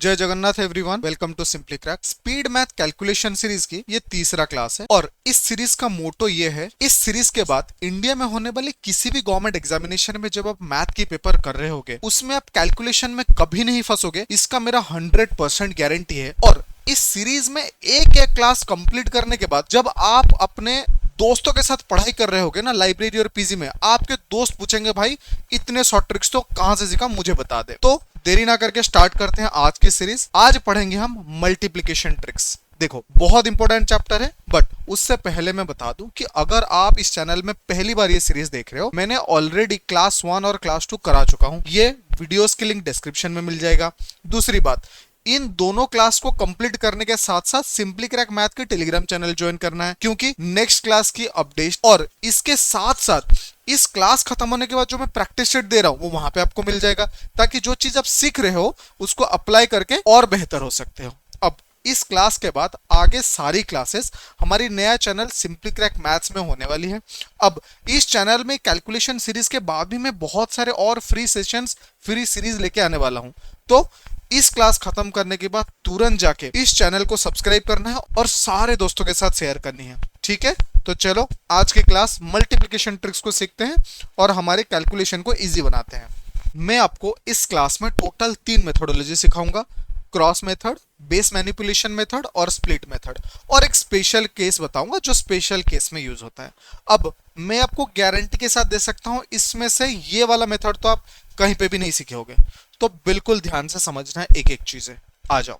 जय Jagannath everyone, welcome to simply crack. Speed math calculation series की ये तीसरा क्लास है और इस सीरीज का मोटो ये है, इस सीरीज के बाद इंडिया में होने वाले किसी भी गवर्नमेंट एग्जामिनेशन में जब आप मैथ की पेपर कर रहे होगे उसमें आप कैलकुलेशन में कभी नहीं फंसोगे, इसका मेरा 100% गारंटी है। और इस सीरीज में एक एक क्लास कंप्लीट करने के बाद जब आप अपने दोस्तों के साथ पढ़ाई कर रहे होगे ना, लाइब्रेरी और पीजी में, आपके दोस्त पूछेंगे भाई इतने शॉर्ट ट्रिक्स तो कहां से सीखा, मुझे बता दे। तो देरी ना करके स्टार्ट करते हैं आज की सीरीज। आज पढ़ेंगे हम मल्टीप्लिकेशन ट्रिक्स। देखो बहुत इंपॉर्टेंट चैप्टर है, बट उससे पहले मैं बता दूं कि अगर आप इस चैनल में पहली बार ये सीरीज देख रहे हो, मैंने ऑलरेडी क्लास 1 और क्लास 2 करा चुका हूं। ये वीडियोस की लिंक डिस्क्रिप्शन में मिल जाएगा। दूसरी बात, इन दोनों क्लास को कंप्लीट करने के साथ साथ सिंपली क्रैक मैथ के टेलीग्राम चैनल ज्वाइन करना है, क्योंकि नेक्स्ट क्लास की अपडेट और इसके साथ साथ इस क्लास खत्म होने के बाद जो मैं प्रैक्टिस शीट दे रहा हूं वो वहां पे आपको मिल जाएगा, ताकि जो चीज आप सीख रहे हो उसको अप्लाई करके और बेहतर हो सकते हो। अब इस क्लास के बाद आगे सारी क्लासेस हमारी नया चैनल सिंपली क्रैक मैथ्स में होने वाली है। अब इस चैनल में कैलकुलेशन सीरीज के बाद भी मैं बहुत सारे और फ्री सेशंस, फ्री सीरीज लेके आने वाला हूं। तो इस क्लास खत्म करने के बाद तुरंत जाके इस चैनल को सब्सक्राइब करना है और सारे दोस्तों के साथ शेयर करनी है, ठीक है? तो चलो आज की क्लास मल्टीप्लिकेशन ट्रिक्स को सीखते हैं और हमारे कैलकुलेशन को इजी बनाते हैं। मैं आपको इस क्लास में टोटल 3 मेथोडोलॉजी सिखाऊंगा, cross method, base manipulation method और स्प्लिट मेथड, और एक स्पेशल केस बताऊंगा जो स्पेशल केस में यूज होता है। अब मैं आपको गारंटी के साथ दे सकता हूं इसमें से ये वाला मेथड तो आप कहीं पे भी नहीं सीखे होगे, तो बिल्कुल ध्यान से समझना है एक एक चीजें। आ जाओ,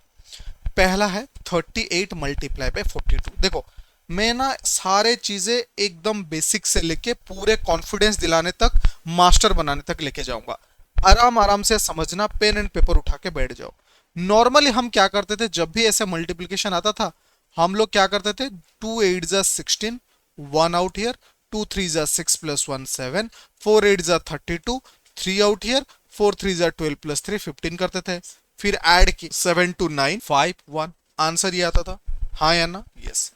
पहला है 38 मल्टीप्लाई बाय 42। देखो मैं ना सारे चीजें एकदम बेसिक से लेके पूरे कॉन्फिडेंस दिलाने तक, मास्टर बनाने तक लेके जाऊंगा। आराम आराम से समझना, पेन एंड पेपर उठा के बैठ जाओ। नॉर्मली हम क्या करते थे, जब भी ऐसे मल्टीप्लिकेशन आता था हम लोग क्या करते थे, 2 8 जा 16, 1 आउट हियर, 2 3 जा 6 + 1 7, 4 8 जा 32, 3 आउट हियर, 4 3 जा 12 + 3 15 करते थे। फिर ऐड की 7 2 9 5 1, आंसर ये आता था, हाँ या ना? यस।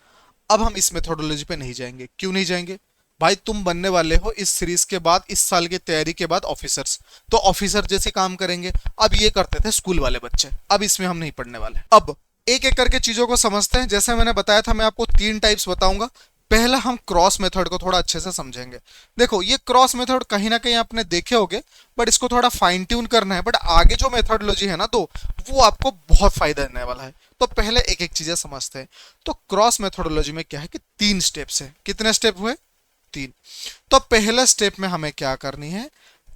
अब हम इस मेथोडोलॉजी पे नहीं जाएंगे। क्यों नहीं जाएंगे भाई? तुम बनने वाले हो इस सीरीज के बाद, इस साल की तैयारी के बाद ऑफिसर्स, तो ऑफिसर जैसे काम करेंगे। अब ये करते थे स्कूल वाले बच्चे, अब इसमें हम नहीं पढ़ने वाले। अब एक एक करके चीजों को समझते हैं। जैसे मैंने बताया था, मैं आपको 3 टाइप्स बताऊंगा। पहला हम क्रॉस मेथड को थोड़ा अच्छे से समझेंगे। देखो ये क्रॉस मेथड कहीं ना कहीं आपने देखे होंगे, बट इसको थोड़ा फाइन ट्यून करना है। बट आगे जो मेथोडोलॉजी है ना, तो वो आपको बहुत फायदा देने वाला है। तो पहले एक एक चीजें समझते हैं। तो क्रॉस मेथोडोलॉजी में क्या है कि 3 स्टेप्स है। कितने स्टेप हुए? 3। तो पहला स्टेप में हमें क्या करनी है,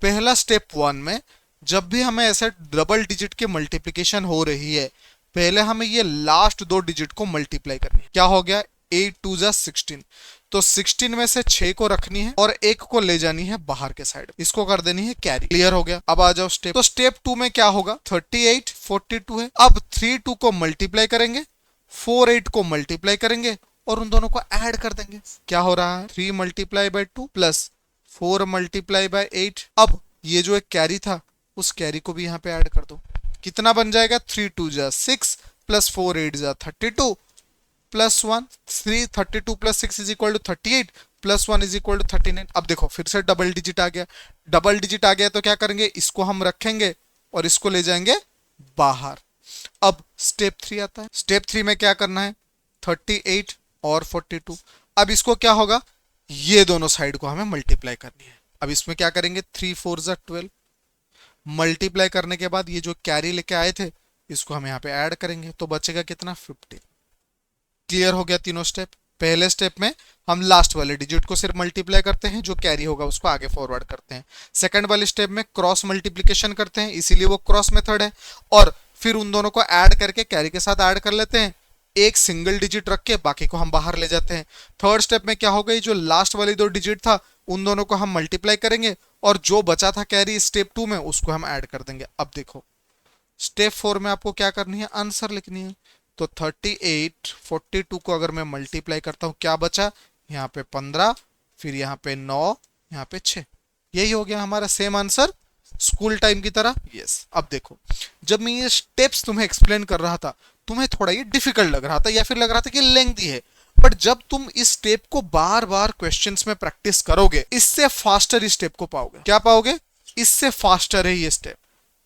पहला स्टेप 1 में जब भी हमें ऐसे डबल डिजिट की मल्टीप्लिकेशन हो रही है, पहले हमें ये लास्ट 2 डिजिट को मल्टीप्लाई करनी है। क्या हो गया? 8 2 जा 16, तो 16 में से 6 को रखनी है और 1 को ले जानी है बाहर के साइड, इसको कर देनी है कैरी। क्लियर हो गया? अब आ जाओ स्टेप। तो स्टेप 2 में क्या होगा, 38 42 है। अब 3 2 को मल्टीप्लाई करेंगे, 4 8 को मल्टीप्लाई करेंगे और उन दोनों को ऐड कर देंगे। क्या हो रहा है? 3 multiply by 2 plus 4 multiply by 8। अब ये जो एक कैरी था उस कैरी को भी यहाँ पे ऐड कर दो। कितना बन जाएगा? 3 2 जा 6 प्लस 4 8 जा 32 plus 1, 3 32 plus 6 is equal to 38 plus 1 is equal to 39। अब देखो फिर से डबल डिजिट आ गया। डबल डिजिट आ गया तो क्या करेंगे, इसको हम रखेंगे और इसको ले जाएंगे बाहर। अब स्टेप 3 आता है। स्टेप 3 में क्या करना है, 38 और 42। अब इसको क्या होगा, ये दोनों साइड को हमें मल्टीप्लाई करनी है। अब इसमें क्या करेंगे, 3 4 जा 12, मल्टीप्लाई करने के बाद ये जो कैरी लेके आए थे इसको हम यहाँ पे ऐड करेंगे, तो बचेगा कितना, 15। क्लियर हो गया तीनों स्टेप। पहले स्टेप में हम लास्ट वाले डिजिट को सिर्फ मल्टीप्लाई करते हैं, जो कैरी होगा उसको आगे फॉरवर्ड करते हैं। सेकंड वाले स्टेप में क्रॉस मल्टीप्लिकेशन करते हैं, इसीलिए वो क्रॉस मेथड है। और फिर उन दोनों को ऐड करके कैरी के साथ ऐड कर लेते हैं, एक सिंगल डिजिट रख के बाकी को हम बाहर ले जाते हैं। थर्ड स्टेप में क्या होगा, जो लास्ट वाली 2 डिजिट था उन दोनों को हम मल्टीप्लाई करेंगे और जो बचा था कैरी स्टेप 2 में उसको हम ऐड कर देंगे। अब देखो स्टेप 4 में आपको क्या करनी है, आंसर लिखनी है। तो 38 42 को अगर मैं मल्टीप्लाई करता हूं, क्या बचा, यहाँ पे 15, फिर यहाँ पे 9, यहाँ पे 6। यही हो गया हमारा सेम आंसर स्कूल टाइम की तरह। यस। अब देखो जब मैं ये स्टेप्स तुम्हें एक्सप्लेन कर रहा था, तुम्हें थोड़ा ये डिफिकल्ट लग रहा था या फिर लग रहा था कि लेंथी है, बट जब तुम इस स्टेप को बार बार क्वेश्चंस में प्रैक्टिस करोगे, इससे फास्टर इस स्टेप को पाओगे। क्या पाओगे? इससे फास्टर है ये स्टेप।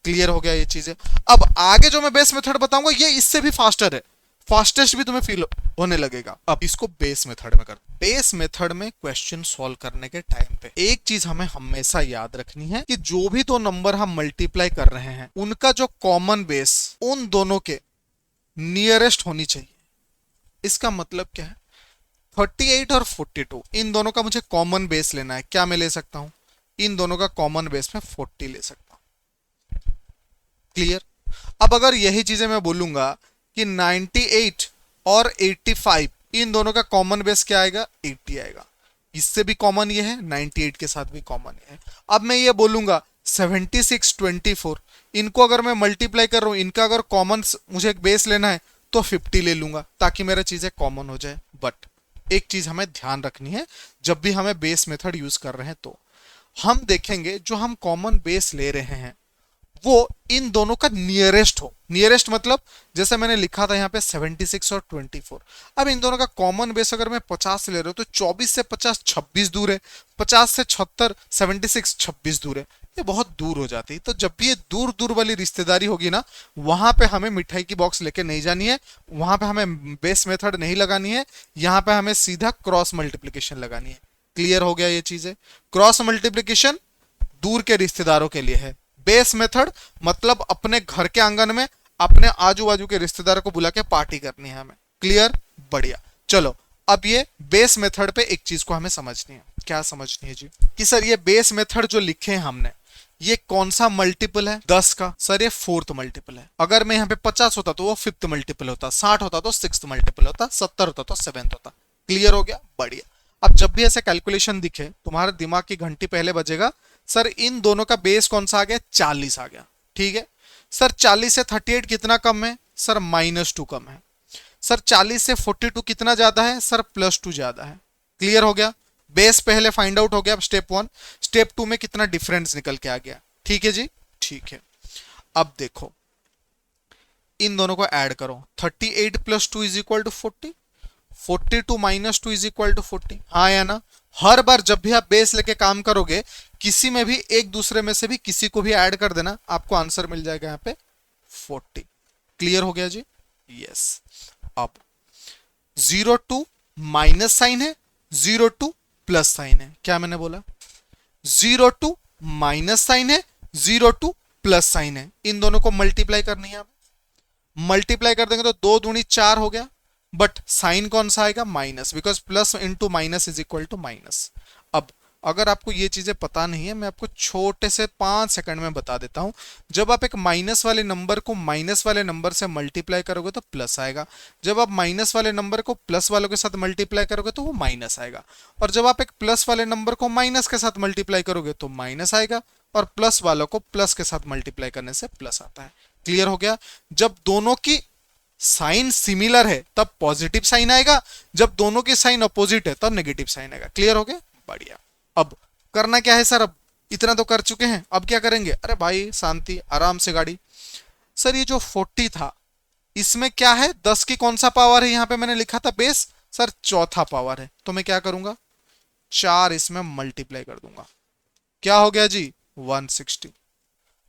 क्लियर हो गया ये चीजें। अब आगे जो मैं बेस मेथड बताऊंगा ये इससे भी फास्टर है, फास्टेस्ट भी तुम्हें फील होने लगेगा। अब इसको बेस मेथड में कर, बेस मेथड में क्वेश्चन सॉल्व करने के टाइम पे एक चीज हमें हमेशा याद रखनी है कि जो भी दो नंबर हम मल्टीप्लाई कर रहे हैं उनका जो कॉमन बेस उन दोनों के नियरेस्ट होनी चाहिए। इसका मतलब क्या है, 38 और 42 इन दोनों का मुझे कॉमन बेस लेना है। क्या मैं ले सकता हूं, इन दोनों का कॉमन बेस में 40 ले सकता हूं। क्लियर। अब अगर यही चीजें मैं बोलूंगा कि 98 और 85 इन दोनों का कॉमन बेस क्या आएगा, 80 आएगा। इससे भी कॉमन ये है, 98 के साथ भी कॉमन ये है। अब मैं ये बोलूंगा 76 24 इनको अगर मैं मल्टीप्लाई कर रहा हूं, इनका अगर कॉमन मुझे एक बेस लेना है तो 50 ले लूंगा ताकि मेरा चीजें कॉमन हो जाए। बट एक चीज हमें ध्यान रखनी है, जब भी हमें बेस मेथड यूज कर रहे हैं तो हम देखेंगे जो हम कॉमन बेस ले रहे हैं वो इन दोनों का नियरेस्ट हो। नियरेस्ट मतलब जैसे मैंने लिखा था यहाँ पे 76 और 24। अब इन दोनों का कॉमन बेस अगर मैं 50 ले रहा हूं तो 24 से 50 26 दूर है, 50 से 76 76 26 दूर है, ये बहुत दूर हो जाती है। तो जब भी ये दूर दूर वाली रिश्तेदारी होगी ना, वहां पे हमें मिठाई की बॉक्स लेके नहीं जानी है, वहां पे हमें बेस मेथड नहीं लगानी है, यहाँ पे हमें सीधा क्रॉस मल्टीप्लीकेशन लगानी है। क्लियर हो गया ये चीजें। क्रॉस मल्टीप्लीकेशन दूर के रिश्तेदारों के लिए है, बेस मेथड मतलब अपने घर के आंगन में अपने आजू बाजू के रिश्तेदारों को बुला के पार्टी करनी है हमें। क्लियर, बढ़िया। चलो अब ये बेस मेथड पे एक चीज को हमें समझनी है। क्या समझनी है जी, कि सर ये बेस मेथड जो लिखे हैं हमने ये कौन सा मल्टीपल है 10 का, सर ये फोर्थ मल्टीपल है। अगर मैं यहाँ पे 50 होता तो वो फिफ्थ मल्टीपल होता, 60 होता तो सिक्स्थ मल्टीपल होता, 70 होता तो सेवेंथ होता। क्लियर हो गया, बढ़िया। अब जब भी ऐसे कैलकुलेशन दिखे तुम्हारे दिमाग की घंटी पहले बजेगा, सर इन दोनों का बेस कौन सा आ गया, 40 आ गया। ठीक है सर, 40 से 38 कितना कम है, सर -2 कम है। सर 40 से 42 कितना ज्यादा है, सर +2 ज्यादा है। क्लियर हो गया, बेस पहले फाइंड आउट हो गया। अब स्टेप 1, स्टेप 2 में कितना डिफरेंस निकल के आ गया। ठीक है जी, ठीक है। अब देखो इन दोनों को ऐड करो, 38 + 2 = 40, 42 - 2 = 40। हाँ या ना, हर बार जब भी आप बेस लेके काम करोगे किसी में भी एक दूसरे में से भी किसी को भी ऐड कर देना, आपको आंसर मिल जाएगा यहाँ पे 40। क्लियर हो गया जी, यस। अब 02 माइनस साइन है, 02 प्लस साइन है। क्या मैंने बोला, 02 माइनस साइन है, 02 प्लस साइन है। इन दोनों को मल्टीप्लाई करनी है। मल्टीप्लाई कर देंगे तो 2 दूनी 4 हो गया, बट साइन कौन सा आएगा, minus, because plus into minus is equal to minus. अब अगर आपको ये चीजें पता नहीं है, मैं आपको छोटे से 5 सेकंड में बता देता हूं। जब आप एक माइनस वाले नंबर को माइनस वाले नंबर से मल्टीप्लाई करोगे तो प्लस आएगा, जब आप माइनस वाले नंबर को प्लस वालों के साथ मल्टीप्लाई करोगे तो वो माइनस आएगा, और जब आप एक प्लस वाले नंबर को माइनस के साथ मल्टीप्लाई करोगे तो माइनस आएगा, और प्लस वालों को प्लस के साथ मल्टीप्लाई करने से प्लस आता है। क्लियर हो गया। जब दोनों की साइन सिमिलर है तब पॉजिटिव साइन आएगा, जब दोनों की साइन अपोजिट है तब नेगेटिव साइन आएगा। क्लियर हो गया, बढ़िया। अब करना क्या है सर, अब इतना तो कर चुके हैं, अब क्या करेंगे, अरे भाई शांति, आराम से गाड़ी। सर ये जो 40 था इसमें क्या है, 10 की कौन सा पावर है, यहां पे मैंने लिखा था बेस, सर चौथा पावर है, तो मैं क्या करूंगा, 4 इसमें मल्टीप्लाई कर दूंगा। क्या हो गया जी, 160।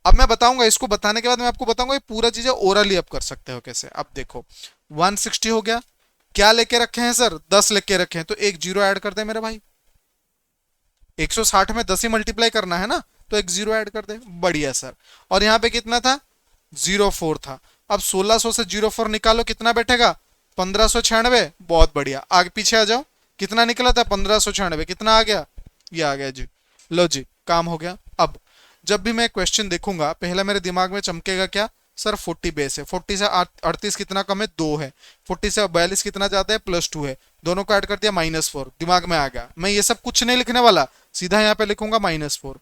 अब मैं बताऊंगा, इसको बताने के बाद मैं आपको बताऊंगा ये पूरा चीजें ओरली आप कर सकते हो कैसे। अब देखो 160 हो गया, क्या लेके रखे हैं सर, 10 लेके रखे हैं, तो एक जीरो ऐड कर दे मेरे भाई। 160 में 10 ही मल्टीप्लाई करना है ना, तो एक जीरो ऐड कर दे, बढ़िया सर। और यहाँ पे कितना था, 04 था। अब 1600 से 04 निकालो, कितना बैठेगा, 1596। बहुत बढ़िया, आगे पीछे आ जाओ, कितना निकला था, 1596, कितना आ गया, ये आ गया जी। लो जी, काम हो गया। अब जब भी मैं क्वेश्चन देखूंगा पहले मेरे दिमाग में चमकेगा क्या, सर 40 बेस है, 40 से 38 कितना कम है, 2 है, 40 से 42 कितना ज्यादा है, +2 है, दोनों को ऐड कर दिया, -4, दिमाग में आ गया। मैं ये सब कुछ नहीं लिखने वाला, सीधा यहाँ पे लिखूंगा -4।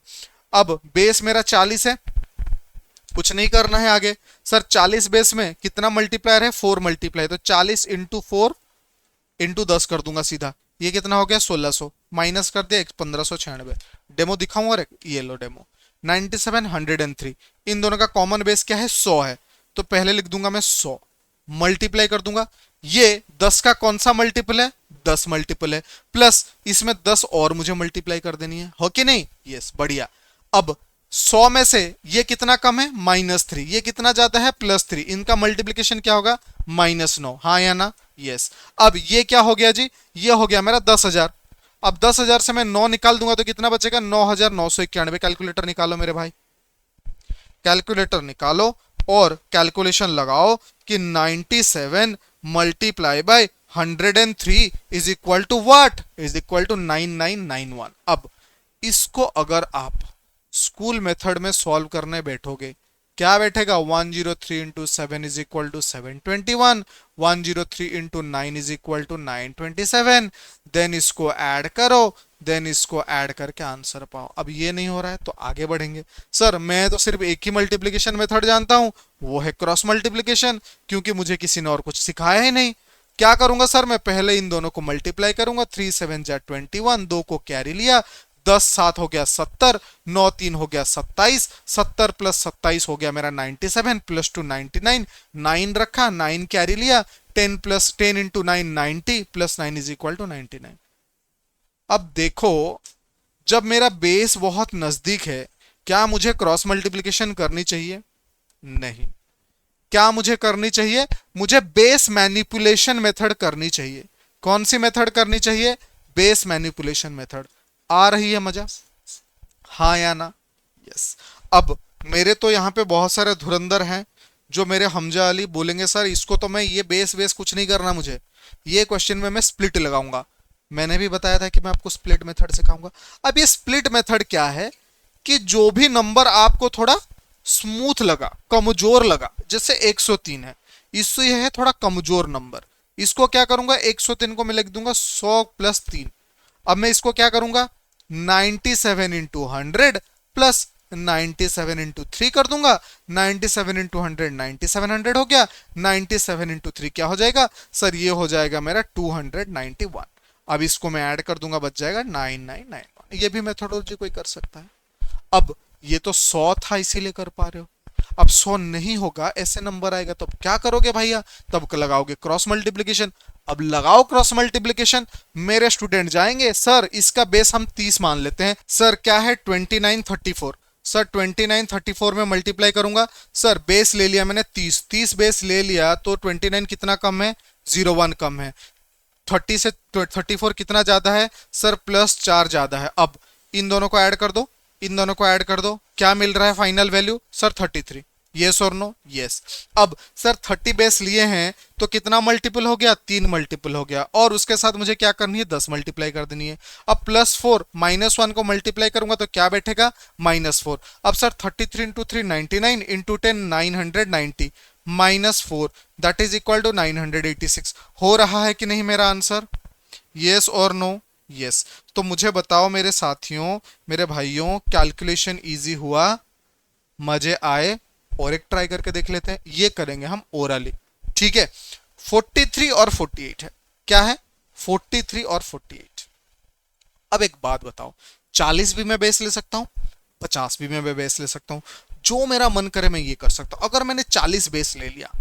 अब बेस मेरा 40 है, कुछ नहीं करना है आगे। सर 40 बेस में कितना मल्टीप्लायर है, 4 मल्टीप्लाई, तो 40 × 4 × 10 कर दूंगा सीधा, ये कितना हो गया, 1600, माइनस कर दिया 1596। डेमो दिखाऊंगा, और ये लो डेमो, 97 103। इन दोनों का कॉमन बेस क्या है, 100 है, तो पहले लिख दूंगा मैं 100, मल्टीप्लाई कर दूंगा। ये 10 का कौन सा मल्टीपल है, 10 मल्टीपल है, प्लस इसमें 10 और मुझे मल्टीप्लाई कर देनी है, हो कि नहीं, यस, बढ़िया। अब 100 में से ये कितना कम है -3, ये कितना ज्यादा है +3, इनका मल्टीप्लीकेशन क्या होगा -9, हाँ या ना, यस। अब ये क्या हो गया जी, ये हो गया मेरा 10,000। अब 10,000 से मैं 9 निकाल दूंगा तो कितना बचेगा 9,991। कैलकुलेटर निकालो मेरे भाई, कैलकुलेटर निकालो और कैलकुलेशन लगाओ कि 97 multiply by 103 is equal to what, is equal to 9991। अब इसको अगर आप स्कूल मेथड में सॉल्व करने बैठोगे, क्या बैठेगा 103 into 7 is equal to 721, 103 into 9 is equal to 927, then इसको ऐड करो, देन इसको ऐड करके आंसर पाओ। अब ये नहीं हो रहा है तो आगे बढ़ेंगे। सर मैं तो सिर्फ एक ही मल्टीप्लिकेशन मेथड जानता हूं, वो है क्रॉस मल्टीप्लिकेशन, क्योंकि मुझे किसी ने और कुछ सिखाया ही नहीं। क्या करूंगा सर, मैं पहले इन दोनों को मल्टीप्लाई करूंगा, 3 7 जा 21, 2 को कैरी लिया, 10 7 हो गया 70, 9 3 हो गया 27, 70 प्लस 27 हो गया मेरा 97 प्लस 2 99, 9 रखा, 9 कैरी लिया, 10 plus 10 into 9 90 plus 9 is equal to 99। अब देखो, जब मेरा बेस बहुत नजदीक है, क्या मुझे क्रॉस मल्टीप्लिकेशन करनी चाहिए? नहीं। क्या मुझे करनी चाहिए? मुझे बेस मैनिपुलेशन मेथड करनी चाहिए। कौन सी मेथड करनी चाहिए? Base manipulation method. आ रही है मजा, हाँ या ना, यस। अब मेरे तो यहाँ पे बहुत सारे धुरंधर हैं जो मेरे हमजा अली बोलेंगे सर इसको तो मैं ये बेस बेस कुछ नहीं करना, मुझे ये क्वेश्चन में मैं स्प्लिट लगाऊंगा। मैंने भी बताया था कि मैं आपको स्प्लिट मेथड सिखाऊंगा। अब ये स्प्लिट मेथड क्या है कि जो भी नंबर आपको थोड़ा स्मूथ लगा, कमजोर लगा, जैसे 103 है, इससे यह है थोड़ा कमजोर नंबर, इसको क्या करूंगा 103 को मैं लिख दूंगा 100 प्लस 3। अब मैं इसको क्या करूंगा 97 इंटू 100 प्लस 97 इंटू 3 कर दूंगा, 97 इंटू 100 9700 हो गया, 97 इंटू 3 क्या हो जाएगा सर, ये हो जाएगा मेरा 291। अब इसको मैं ऐड कर दूंगा, बच जाएगा 9991। ये भी मेथोडोलॉजी कोई कर सकता है। अब ये तो 100 था इसीलिए कर पा रहे हो, अब 100 नहीं होगा, ऐसे नंबर आएगा तो अब क्या करोगे भैया, तब लगाओगे क्रॉस मल्टीप्लिकेशन। अब लगाओ क्रॉस मल्टीप्लिकेशन, मेरे स्टूडेंट जाएंगे सर इसका बेस हम 30 मान लेते हैं, सर क्या है 2934, सर 2934 में मल्टीप्लाई करूंगा, सर बेस ले लिया मैंने 30, 30 बेस ले लिया तो 29 कितना कम है 01 कम है, 30 से 34 कितना ज्यादा है सर +4 ज्यादा है। अब इन दोनों को ऐड कर दो, इन दोनों को ऐड कर दो, क्या मिल रहा है फाइनल वैल्यू सर 33, यस और नो, यस। अब सर 30 बेस लिए हैं तो कितना मल्टीपल हो गया 3 मल्टीपल हो गया, और उसके साथ मुझे क्या करनी है 10 मल्टीप्लाई कर देनी है। अब +4 -1 को मल्टीप्लाई करूंगा तो क्या बैठेगा -4। अब sir 33 into 3 99 into 10 990 -4 that is equal to 986। हो रहा है कि नहीं मेरा आंसर, यस और नो, यस। तो मुझे बताओ मेरे साथियों, मेरे भाइयों, कैलकुलेशन इजी हुआ, मजे आए? और एक ट्राई करके देख लेते हैं, ये करेंगे हम ओरली, ठीक है। 43 और 48 है, क्या है 43 और 48। अब एक बात बताओ, 40 भी मैं बेस ले सकता हूं, 50 भी मैं बेस ले सकता हूं, जो मेरा मन करे मैं ये कर सकता हूं। अगर मैंने 40 बेस ले लिया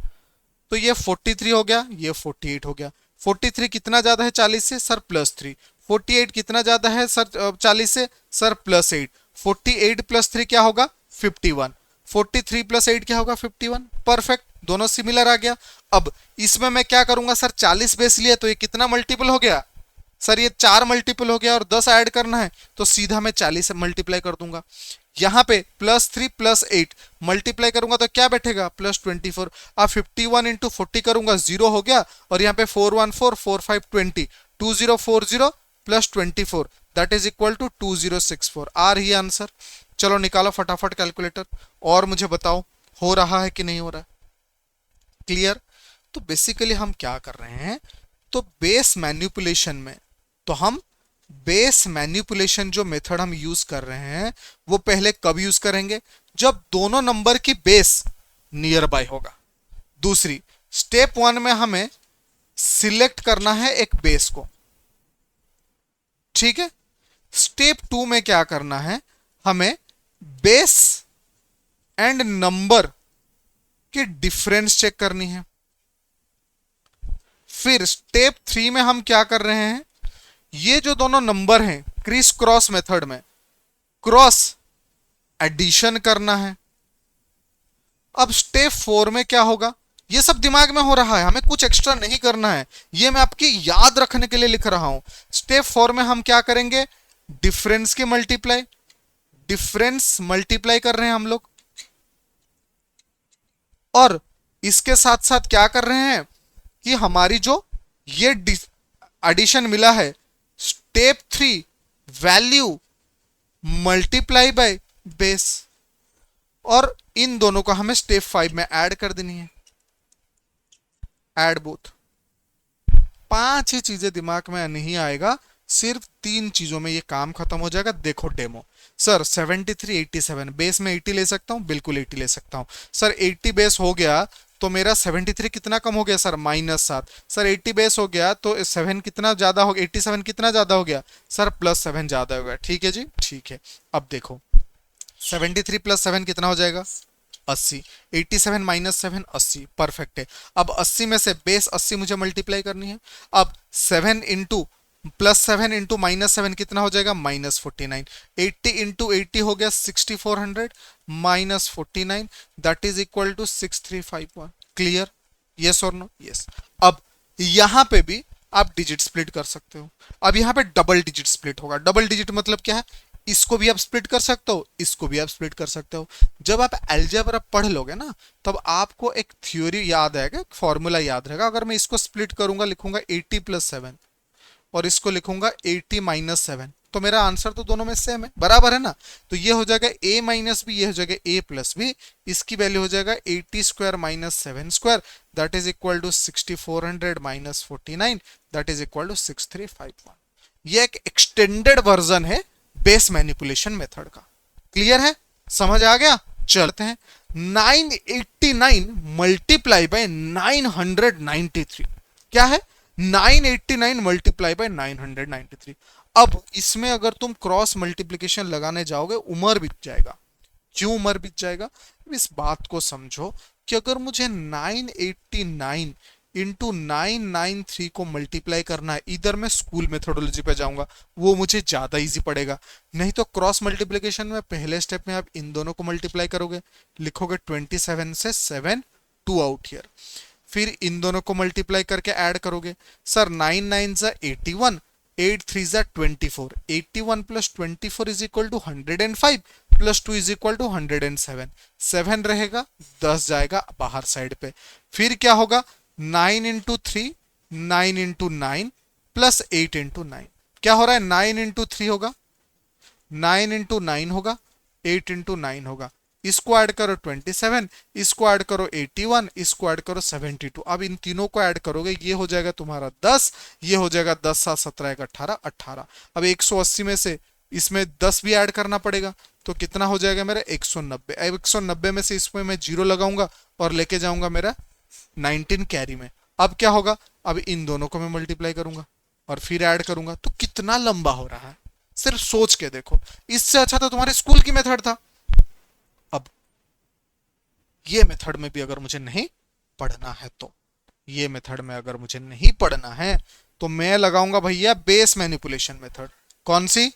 तो ये 43 हो गया, ये 48 हो गया। 43 कितना ज्यादा है 40 से सर +3, 48 कितना ज्यादा है सर 40 से सर +8, 48 प्लस 3 क्या होगा 51, 43 प्लस 8 क्या होगा 51, परफेक्ट, दोनों सिमिलर आ गया। अब इसमें मैं क्या करूंगा सर 40 बेस लिया तो ये कितना मल्टीपल हो गया सर, ये 4 मल्टीपल हो गया, और 10 ऐड करना है तो सीधा मैं 40 से मल्टीप्लाई कर दूंगा। यहां पे +3 + 8 मल्टीप्लाई करूंगा तो क्या बैठेगा +24। अब 51 इंटू 40 करूंगा 0 हो गया, और यहाँ पे 414 45 20 2040 plus 24 that is equal to 2064। आ रही है आंसर? चलो निकालो फटाफट कैलकुलेटर और मुझे बताओ हो रहा है कि नहीं हो रहा है। क्लियर? तो बेसिकली हम क्या कर रहे हैं, तो बेस मैनिपुलेशन में, तो हम बेस मैनिपुलेशन जो मेथड हम यूज कर रहे हैं वो पहले कब यूज करेंगे, जब दोनों नंबर की बेस नियर बाय होगा। दूसरी स्टेप 1 में हमें सिलेक्ट करना है एक बेस को, ठीक है। स्टेप 2 में क्या करना है, हमें बेस एंड नंबर की डिफरेंस चेक करनी है। फिर स्टेप 3 में हम क्या कर रहे हैं, ये जो दोनों नंबर हैं क्रिस क्रॉस मेथड में, क्रॉस एडिशन करना है। अब स्टेप 4 में क्या होगा, ये सब दिमाग में हो रहा है, हमें कुछ एक्स्ट्रा नहीं करना है, ये मैं आपकी याद रखने के लिए लिख रहा हूं। स्टेप 4 में हम क्या करेंगे, डिफरेंस की मल्टीप्लाई, डिफरेंस मल्टीप्लाई कर रहे हैं हम लोग, और इसके साथ साथ क्या कर रहे हैं कि हमारी जो ये एडिशन मिला है, step 3 value multiply by base, और इन दोनों को हमें स्टेप 5 में ऐड कर देनी है, ऐड बोथ। 5 ही चीजें दिमाग में नहीं आएगा, सिर्फ 3 चीजों में ये काम खत्म हो जाएगा। देखो डेमो, सर 73 87 बेस में 80 ले सकता हूं, बिल्कुल 80 ले सकता हूं। सर 80 बेस हो गया तो मेरा 73 कितना कम हो गया सर, -7। सर 80 बेस हो गया तो 7 कितना ज्यादा हो गया, 87 कितना ज्यादा हो गया सर, +7 ज्यादा हो गया। ठीक है जी, ठीक है। अब देखो 73 + 7 कितना हो जाएगा, 80। 87 - 7 80, परफेक्ट है। अब 80 में से बेस 80 मुझे मल्टीप्लाई करनी है। अब 7 इंटू +7 इंटू -7 कितना हो जाएगा, -49। 80 इंटू 80 हो गया 6400, -49 that is equal to 6351। Clear, yes और नो, यस। अब यहां पे भी आप डिजिट स्प्लिट कर सकते हो। अब यहां पे डबल डिजिट स्प्लिट होगा। डबल डिजिट मतलब क्या है, इसको भी आप स्प्लिट कर सकते हो, इसको भी आप स्प्लिट कर सकते हो। जब आप अलजेब्रा पढ़ लोगे ना, तब आपको एक थ्योरी याद आएगा, एक फॉर्मूला याद रहेगा। अगर मैं इसको स्प्लिट करूंगा, लिखूंगा 80 + 7 और इसको लिखूंगा 80 - 7, तो मेरा आंसर तो दोनों में सेम है, बराबर है ना। तो ये हो जाएगा a - b, ये हो जाएगा a + b, इसकी वैल्यू हो जाएगा 80² - 7² that is equal to 6400 - 49 that is equal to 6351। ये एक एक्सटेंडेड वर्जन है बेस मैनिपुलेशन मेथड का। क्लियर है, समझ आ गया। चलते हैं 989 मल्टीप्लाई बाय 993, क्या है 989 मल्टीप्लाई बाय 993। अब इसमें अगर तुम क्रॉस मल्टीप्लीकेशन लगाने जाओगे, उम्र बीत जाएगा। क्यों उम्र बीत जाएगा, इस बात को समझो कि अगर मुझे 989 इंटू 993 को मल्टीप्लाई करना है, इधर मैं स्कूल मेथोडोलॉजी पे जाऊंगा, वो मुझे ज्यादा इजी पड़ेगा। नहीं तो क्रॉस मल्टीप्लीकेशन में पहले स्टेप में आप इन दोनों को मल्टीप्लाई करोगे, लिखोगे 27 से 7 2 आउट हियर, फिर इन दोनों को मल्टीप्लाई करके ऐड करोगे। सर 9 9 ज़ा 81, 8 3 ज़ा 24, 81 + 24 is equal to 105 + 2 is equal to 107। 7 रहेगा, 10 जाएगा बाहर साइड पे। फिर क्या होगा, 9 इंटू 3, 9 इंटू 9 प्लस 8 इंटू 9, क्या हो रहा है 9 इंटू 3 होगा, 9 इंटू 9 होगा, 8 इंटू 9 होगा। इसको ऐड करो 27, इसको ऐड करो 81, इसको ऐड करो 72। अब इन तीनों को ऐड करोगे, ये हो जाएगा तुम्हारा 10, ये हो जाएगा 10 7 17 18 18। अब 180 में से इसमें 10 भी ऐड करना पड़ेगा, तो कितना हो जाएगा मेरा 190। अब 190 में से इसमें मैं 0 लगाऊंगा और लेके जाऊंगा मेरा 19 कैरी में। अब क्या होगा, अब इन दोनों को मैं मल्टीप्लाई करूंगा और फिर ऐड करूंगा, तो कितना लंबा हो रहा है, सिर्फ सोच के देखो। इससे अच्छा तो तुम्हारे स्कूल की मेथड था। अब ये मेथड में भी अगर मुझे नहीं पढ़ना है, तो ये मेथड में अगर मुझे नहीं पढ़ना है, तो मैं लगाऊंगा भैया बेस मैनिपुलेशन मेथड। कौन सी,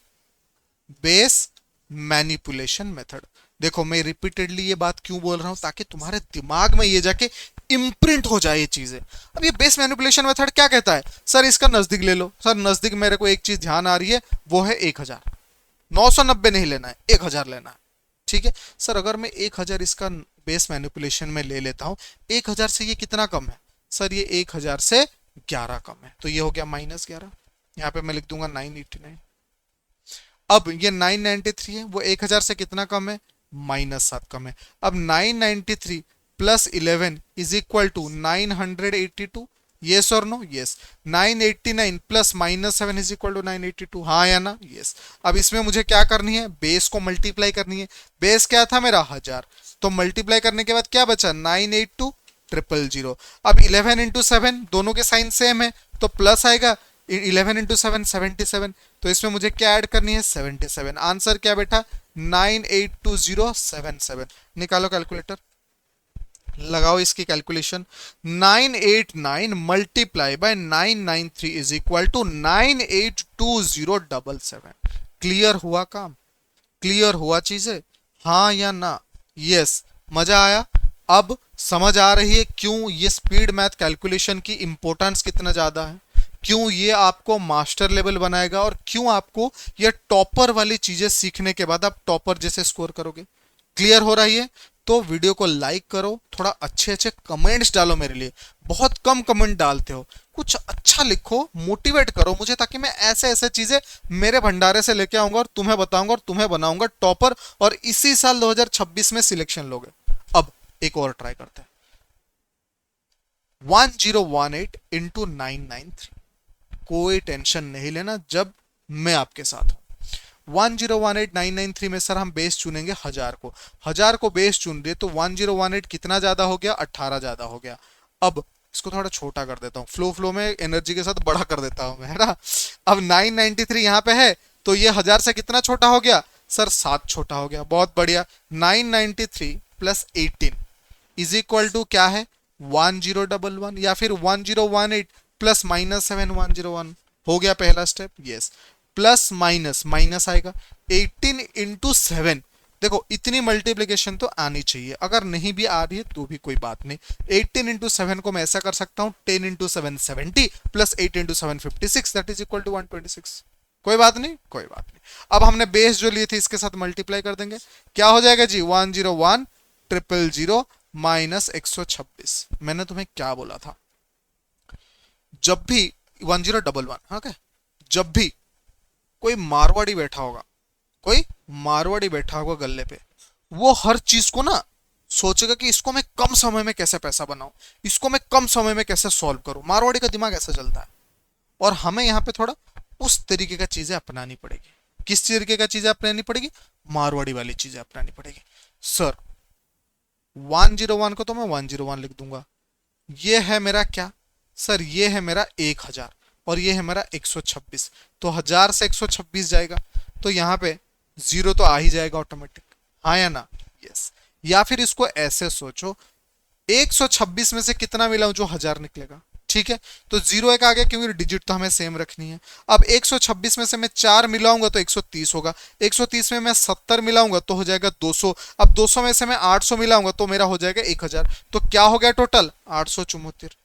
बेस मैनिपुलेशन मेथड। देखो मैं रिपीटेडली ये बात क्यों बोल रहा हूं, ताकि तुम्हारे दिमाग में ये जाके इम्प्रिंट हो जाए ये चीजें। अब ये बेस मैनिपुलेशन मेथड क्या कहता है, सर इसका नजदीक ले लो। सर नजदीक मेरे को एक चीज ध्यान आ रही है, वो है 1000। 990 नहीं लेना है, 1000 लेना है। ठीक है सर, अगर मैं 1000 इसका बेस मैनिपुलेशन में ले लेता हूं, 1000 से ये कितना कम है सर, ये 1000 से 11 कम है, तो ये हो गया -11। यहाँ पे मैं लिख दूंगा 989। अब ये 993 है, वो 1000 से कितना कम है, -7 कम है। अब 993 + 11 इज इक्वल टू 982, येस और no, yes. 989 plus -7 is equal to 982, हाँ या ना, येस। अब इसमें मुझे क्या करनी है, बेस को मल्टीप्लाई करनी है। बेस क्या था मेरा 1000, तो मल्टीप्लाई करने के बाद क्या बचा 982 000। अब 11 इंटू 7, दोनों के साइन सेम है, तो प्लस आएगा। 11 इंटू 7 77, तो इसमें मुझे क्या ऐड करनी है 77। आंसर क्या बेटा 982077। निकालो कैलकुलेटर, लगाओ इसकी calculation. 989 multiply by 993 is equal to 982077। Clear हुआ काम, क्लियर हुआ चीजें। हाँ या ना? यस, मजा आया? अब समझ आ रही है क्यों ये स्पीड मैथ कैलकुलेशन की इंपॉर्टेंस कितना ज्यादा है, क्यों ये आपको मास्टर लेवल बनाएगा, और क्यों आपको ये टॉपर वाली चीजें सीखने के बाद आप टॉपर जैसे स्कोर करोगे। क्लियर हो रही है? तो वीडियो को लाइक करो, थोड़ा अच्छे अच्छे कमेंट्स डालो मेरे लिए, बहुत कम कमेंट डालते हो, कुछ अच्छा लिखो, मोटिवेट करो मुझे, ताकि मैं ऐसे ऐसे चीजें मेरे भंडारे से लेके आऊंगा और तुम्हें बताऊंगा और तुम्हें बनाऊंगा टॉपर, और इसी साल 2026 में सिलेक्शन लोगे। अब एक और ट्राई करते हैं। 1018 इंटू 993। कोई टेंशन नहीं लेना जब मैं आपके साथ हूं। 1018993 में सर हम बेस चुनेंगे 1000 को, 1000 को बेस चुन रहे तो 1018 कितना ज्यादा हो गया, 18 ज्यादा हो गया। अब इसको थोड़ा छोटा कर देता हूँ, फ्लो में एनर्जी के साथ बड़ा कर देता हूँ मैं, है ना। अब 993 यहाँ पे है तो ये 1000 से कितना छोटा हो गया सर, 7 छोटा हो गया। बहुत बढ़िया। 993 प्लस 18 इज इक्वल टू क्या है, 1011, या फिर 1018 प्लस माइनस 7101। हो गया पहला step. Yes, plus minus minus आएगा, 18 इंटू 7। देखो इतनी मल्टीप्लीकेशन तो आनी चाहिए, अगर नहीं भी आ रही है तो भी कोई बात नहीं। 18 इंटू 7 को मैं ऐसा कर सकता हूं, 10 into 7 70 plus 8 into 7 56, that is equal to 126। कोई बात नहीं, कोई बात नहीं। अब हमने बेस जो लिए थे इसके साथ मल्टीप्लाई कर देंगे, क्या हो जाएगा जी, 101 000 माइनस 126। मैंने तुम्हें क्या बोला था, जब भी 1011, हाँ क्या, जब भी कोई मारवाड़ी बैठा होगा, कोई मारवाड़ी बैठा होगा गल्ले पे, वो हर चीज को ना सोचेगा कि इसको मैं कम समय में कैसे पैसा बनाऊं, इसको मैं कम समय में कैसे सॉल्व करूं। मारवाड़ी का दिमाग ऐसा चलता है, और हमें यहाँ पे थोड़ा उस तरीके का चीजें अपनानी पड़ेगी। किस तरीके का चीजें अपनानी पड़ेगी, मारवाड़ी वाली चीजें अपनानी पड़ेगी। सर 101 को तो मैं 101 लिख दूंगा, ये है मेरा क्या सर, ये है मेरा 1000, और ये है मेरा 126, तो 1000 से 126 जाएगा, तो यहाँ पे जीरो तो आ ही जाएगा ऑटोमेटिक, हाँ या ना? यस। या फिर इसको ऐसे सोचो, 126 में से कितना मिलाऊं जो 1000 निकलेगा, ठीक है, तो जीरो एक आ गया क्योंकि डिजिट तो हमें सेम रखनी है। अब 126 में से मैं 4 मिलाऊंगा तो 130 होगा, 130 में मैं 70 मिलाऊंगा तो हो जाएगा 200, अब 200 में से मैं 800 मिलाऊंगा तो मेरा हो जाएगा 1000, तो क्या हो गया टोटल 874।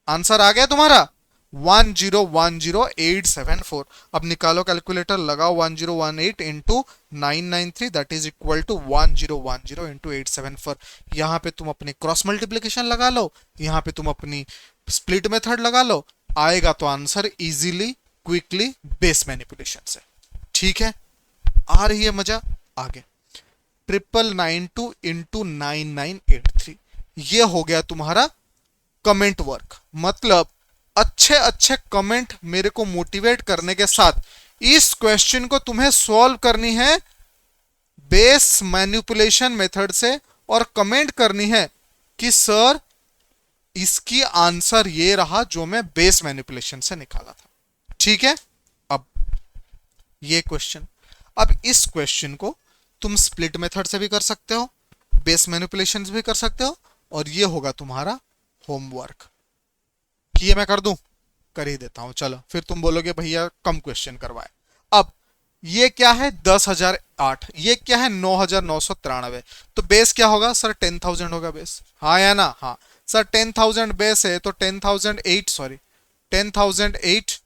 आंसर आ गया तुम्हारा 1010874। अब निकालो कैलकुलेटर, लगाओ 1018 into 993, that is equal to 1010 into 874। यहाँ पे तुम अपनी क्रॉस मल्टीप्लीकेशन लगा लो, यहाँ पे तुम अपनी स्प्लिट मेथड लगा लो, आएगा तो answer easily quickly base manipulation से। ठीक है, आ रही है मजा? आगे 999 इंटू 9983, ये हो गया तुम्हारा कमेंट वर्क। मतलब अच्छे अच्छे कमेंट मेरे को मोटिवेट करने के साथ इस क्वेश्चन को तुम्हें सॉल्व करनी है बेस मैनिपुलेशन मेथड से, और कमेंट करनी है कि सर इसकी आंसर ये रहा जो मैं बेस मैनिपुलेशन से निकाला था। ठीक है, अब ये क्वेश्चन, अब इस क्वेश्चन को तुम स्प्लिट मेथड से भी कर सकते हो, बेस मैनिपुलेशन से भी कर सकते हो, और ये होगा तुम्हारा होमवर्क। कि ये मैं कर दूं, कर ही देता हूं, चलो फिर तुम बोलोगे भैया कम क्वेश्चन करवाए। अब ये क्या है 10,008, ये क्या है 9,993, तो बेस क्या होगा सर 10,000 होगा बेस, हाँ या ना? हाँ सर 10,000 बेस है तो 10,008, सॉरी 10,008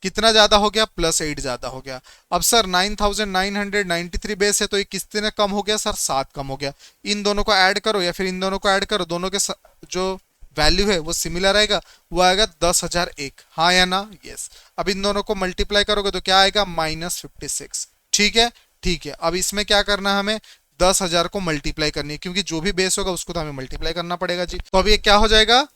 कितना ज्यादा हो गया, प्लस 8 ज्यादा हो गया। अब सर 9,993 बेस है तो ये कितने कम हो गया सर, 7 कम हो गया। इन दोनों को ऐड करो या फिर इन दोनों को ऐड करो, दोनों के जो वैल्यू है वो सिमिलर आएगा, वो आएगा 10,001, हाँ या ना? यस। अब इन दोनों को मल्टीप्लाई करोगे तो क्या आएगा -56। ठीक है, ठीक है। अब इसमें क्या करना है, हमें 10,000 को मल्टीप्लाई करनी है, क्योंकि जो भी बेस होगा उसको तो हमें मल्टीप्लाई करना पड़ेगा जी। तो अब ये क्या हो जाएगा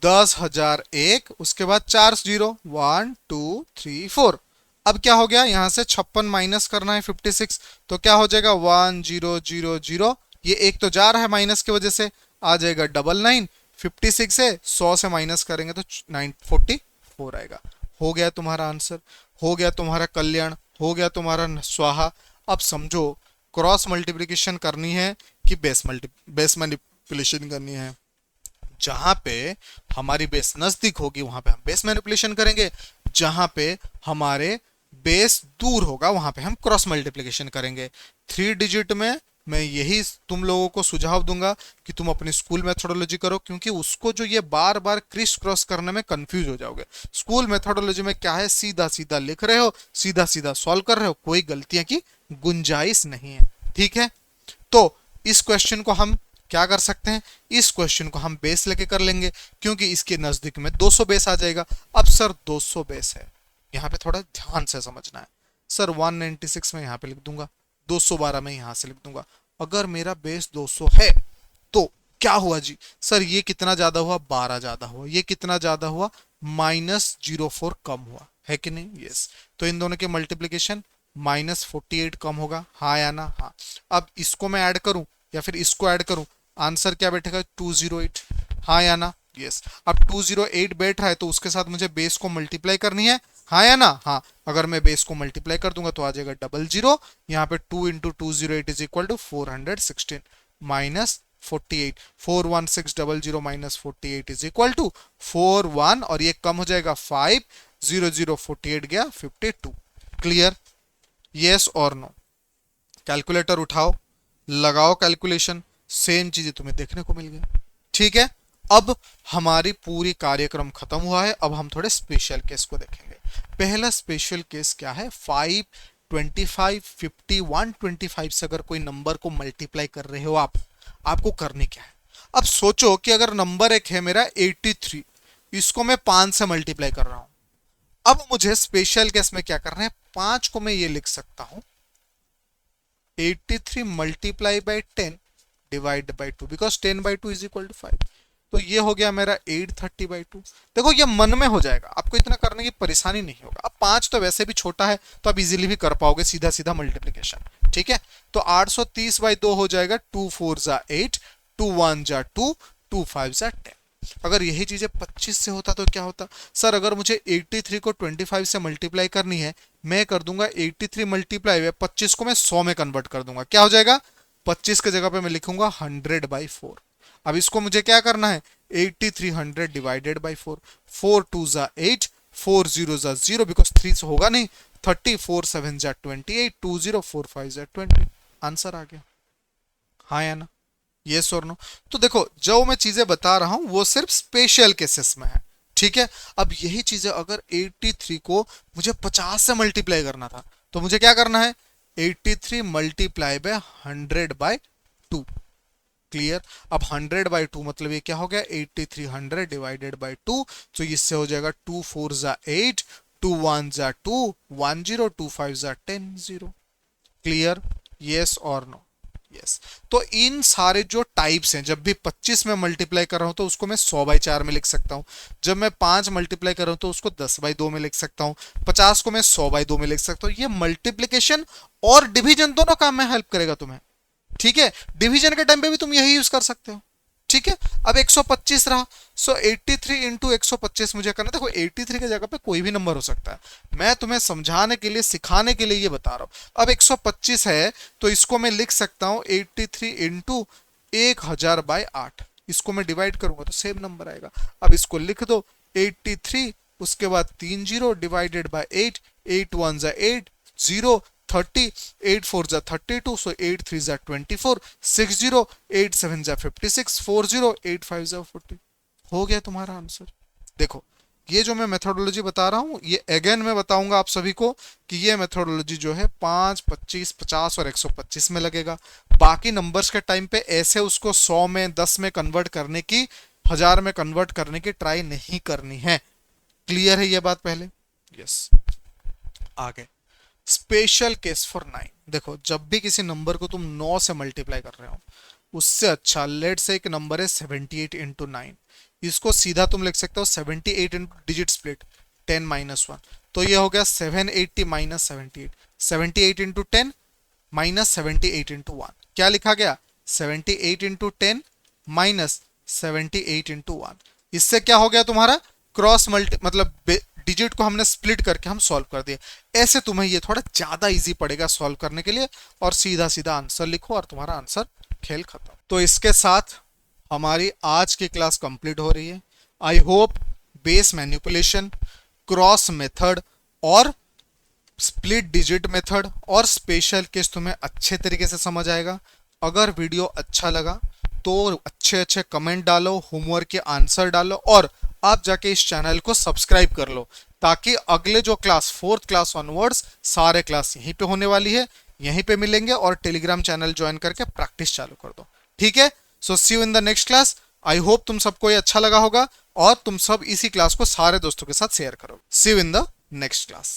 10,001, उसके बाद 4 जीरो, 1 2 3 4। अब क्या हो गया, यहां से 56 माइनस करना है 56, तो क्या हो जाएगा 1000, ये एक तो जा रहा है माइनस की वजह से, आ जाएगा 99, 56 है 100 से माइनस करेंगे तो 944 आएगा। हो गया तुम्हारा आंसर, हो गया तुम्हारा कल्याण, हो गया तुम्हारा स्वाहा। अब समझो क्रॉस मल्टीप्लिकेशन करनी है कि बेस मैनिपुलेशन करनी है। जहां पे हमारी बेस नजदीक होगी वहां पे हम बेस मैनिपुलेशन करेंगे, जहां पे हमारे बेस दूर होगा वहां पे हम क्रॉस मल्टीप्लिकेशन करेंगे। 3 डिजिट में मैं यही तुम लोगों को सुझाव दूंगा कि तुम अपनी स्कूल मेथोडोलॉजी करो, क्योंकि उसको जो ये बार बार क्रिस क्रॉस करने में कंफ्यूज हो जाओगे। स्कूल मेथोडोलॉजी में क्या है, सीधा सीधा लिख रहे हो, सीधा सीधा सॉल्व कर रहे हो, कोई गलतियां की गुंजाइश नहीं है। ठीक है, तो इस क्वेश्चन को हम क्या कर सकते हैं, इस क्वेश्चन को हम बेस लेके कर लेंगे, क्योंकि इसके नजदीक में 200 बेस आ जाएगा। अब सर 200 बेस है, यहाँ पे थोड़ा ध्यान से समझना है। सर 196 में यहाँ पे लिख दूंगा, 212 में यहाँ से लिख दूंगा। अगर मेरा बेस 200 है तो क्या हुआ जी, सर ये कितना ज्यादा हुआ, 12 ज्यादा हुआ, ये कितना ज्यादा हुआ, -04 कम हुआ है कि नहीं, यस। तो इन दोनों के मल्टीप्लीकेशन -48 कम होगा, हाँ या ना, हाँ। अब इसको मैं ऐड करूं या फिर इसको ऐड करूं, आंसर क्या बैठेगा, 208, हाँ या ना, यस। अब 208 बैठ रहा है तो उसके साथ मुझे बेस को मल्टीप्लाई करनी है, हाँ या ना, हाँ। अगर मैं बेस को मल्टीप्लाई कर दूंगा तो आ जाएगा 00, यहाँ पे 2 into 208 is equal to 416 minus 48, 41600 minus 48 is equal to 41, और ये कम हो जाएगा 5, 0048 गया 52। क्लियर, यस और नो। कैलकुलेटर उठाओ, लगाओ कैलकुलेशन, सेम चीजें तुम्हें देखने को मिल गई। ठीक है, अब हमारी पूरी कार्यक्रम खत्म हुआ है। अब हम थोड़े स्पेशल केस को देखेंगे। पहला स्पेशल केस क्या है, 5, 25, 50, 125 से अगर कोई नंबर को मल्टीप्लाई कर रहे हो आपको करने क्या है। अब सोचो कि अगर नंबर एक है मेरा 83, इसको मैं 5 से मल्टीप्लाई कर रहा हूं। अब मुझे स्पेशल केस में क्या करना है, 5 को मैं ये लिख सकता हूं 83 multiply by 10 divide by 2, because 10 by 2 is equal to 5। तो ये हो गया मेरा 830 बाई 2। देखो ये मन में हो जाएगा, आपको इतना करने की परेशानी नहीं होगा। अब 5 तो वैसे भी छोटा है तो आप इजीली भी कर पाओगे सीधा सीधा मल्टीप्लीकेशन। ठीक है, तो 830 बाई 2 हो जाएगा 2 4 जा 8, 2 1 जा 2, 2 5 जा 10। अगर यही चीजें 25 से होता तो क्या होता, सर अगर मुझे 83 को 25 से मल्टीप्लाई करनी है, मैं कर दूंगा 83 मल्टीप्लाई 25 को मैं 100 में कन्वर्ट कर दूंगा। क्या हो जाएगा, 25 के जगह पे मैं लिखूंगा 100 बाई 4। अब इसको मुझे क्या करना है, 8300 डिवाइडेड बाई 4, 4 2 जा 8, 4 0 जा 0, बिकॉज 3 से होगा नहीं, 30, 4 7 जा 28, 2 0 4 5 जा 20। आंसर आ गया, हाँ या ना, यस और नो। तो देखो जो मैं चीजें बता रहा हूं वो सिर्फ स्पेशल केसेस में है। ठीक है, अब यही चीजें अगर 83 को मुझे 50 से मल्टीप्लाई करना था तो मुझे क्या करना है, 83 मल्टीप्लाई बाय 100 बाय 2। क्लियर, अब 100 बाई 2 मतलब ये क्या हो गया, 8300 डिवाइडेड बाई 2, तो इससे हो जाएगा 2 4 जा 8, 2 1 जा 2, 1 0, 2 5 जा 10 0। क्लियर, यस और नो, यस। तो इन सारे जो टाइप्स हैं, जब भी 25 में मल्टीप्लाई कर रहा हूं तो उसको मैं 100 बाई 4 में लिख सकता हूं, जब मैं 5 मल्टीप्लाई कर रहा हूं तो उसको 10 बाई 2 में लिख सकता हूं, 50 को मैं 100 बाई 2 में लिख सकता हूं। ये मल्टीप्लीकेशन और डिवीजन दोनों काम में हेल्प करेगा तुम्हें। ठीक है, डिवीजन के टाइम पे भी तुम यही यूज कर सकते हो। ठीक है, अब 125 रहा, सो 83 इंटू 125 मुझे करना। देखो 83 की जगह पे कोई भी नंबर हो सकता है, मैं तुम्हें समझाने के लिए सिखाने के लिए ये बता रहा हूं। अब 125 है तो इसको मैं लिख सकता हूं 83 इंटू 1000 बाई 8, इसको मैं डिवाइड करूंगा तो सेम नंबर आएगा। अब इसको लिख दो 83, उसके बाद 3 0 डिवाइडेड बाई 8, 8 1 जा 8, 0 30, 8 4 जा 32, so 8 3 जा 24, 6 0, 8 7 जा 56, 4 0, 8 5 जा 40। हो गया तुम्हारा आंसर। देखो ये जो मैं मेथोडोलॉजी बता रहा हूं, ये अगेन मैं बताऊंगा आप सभी को कि ये मेथोडोलॉजी जो है 5, 25, 50 और 125 में लगेगा। बाकी नंबर्स के टाइम पे ऐसे उसको 100 में, 10 में कन्वर्ट करने की, 1000 में कन्वर्ट करने की ट्राई नहीं करनी है। क्लियर है ये बात पहले, यस। आगे स्पेशल केस फॉर 9। देखो जब भी किसी नंबर को तुम 9 से मल्टीप्लाई कर रहे हो, उससे अच्छा लेट से एक नंबर है 78 इंटू 9, इसको सीधा तुम लिख सकते हो 78 इंटू डिजिट स्प्लिट 10 माइनस 1, तो ये हो गया 780 माइनस 78, 78 इंटू 10 माइनस 78 इंटू 1, क्या लिखा गया 78 इंटू 10 माइनस 78 इंटू 1। इससे क्या हो गया तुम्हारा क्रॉस मल्टी, मतलब डिजिट को हमने स्प्लिट करके हम सॉल्व कर दिए। ऐसे तुम्हें ये थोड़ा ज्यादा इजी पड़ेगा सॉल्व करने के लिए, और सीधा सीधा आंसर लिखो और तुम्हारा आंसर खेल खत्म। तो इसके साथ हमारी आज की क्लास कंप्लीट हो रही है। I hope base manipulation, cross method और स्प्लिट डिजिट मेथड और स्पेशल केस तुम्हें अच्छे तरीके से समझ आएगा। अगर वीडियो अच्छा लगा तो अच्छे अच्छे कमेंट डालो, होमवर्क के आंसर डालो और आप जाके इस चैनल को सब्सक्राइब कर लो, ताकि अगले जो क्लास 4th क्लास ऑनवर्ड्स सारे क्लास यहीं पे होने वाली है, यहीं पे मिलेंगे। और टेलीग्राम चैनल ज्वाइन करके प्रैक्टिस चालू कर दो, ठीक है। So see you in the next class. I hope तुम सबको ये अच्छा लगा होगा और तुम सब इसी क्लास को सारे दोस्तों के साथ शेयर करो। See you in the next class.